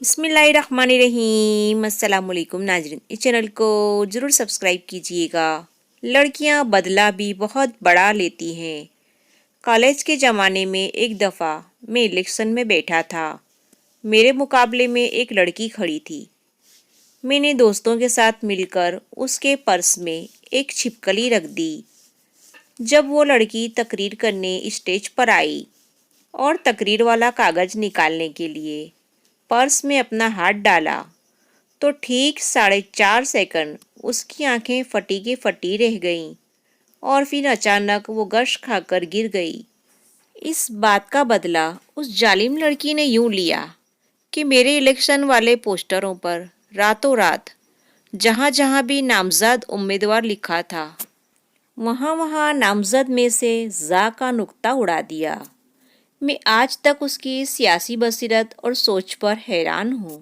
बिस्मिल्लाहिर्रहमानिर्रहीम। अस्सलाम वालेकुम नाजरीन, इस चैनल को ज़रूर सब्सक्राइब कीजिएगा। लड़कियां बदला भी बहुत बड़ा लेती हैं। कॉलेज के ज़माने में एक दफ़ा मैं इलेक्शन में बैठा था। मेरे मुकाबले में एक लड़की खड़ी थी। मैंने दोस्तों के साथ मिलकर उसके पर्स में एक छिपकली रख दी। जब वो लड़की तकरीर करने स्टेज पर आई और तकरीर वाला कागज़ निकालने के लिए पर्स में अपना हाथ डाला तो ठीक 4.5 सेकंड उसकी आंखें फटी की फटी रह गईं और फिर अचानक वो गश खाकर गिर गई। इस बात का बदला उस जालिम लड़की ने यूं लिया कि मेरे इलेक्शन वाले पोस्टरों पर रातों रात जहाँ जहाँ भी नामजद उम्मीदवार लिखा था वहाँ वहाँ नामजद में से जा का नुक्ता उड़ा दिया। मैं आज तक उसकी सियासी बसीरत और सोच पर हैरान हूँ।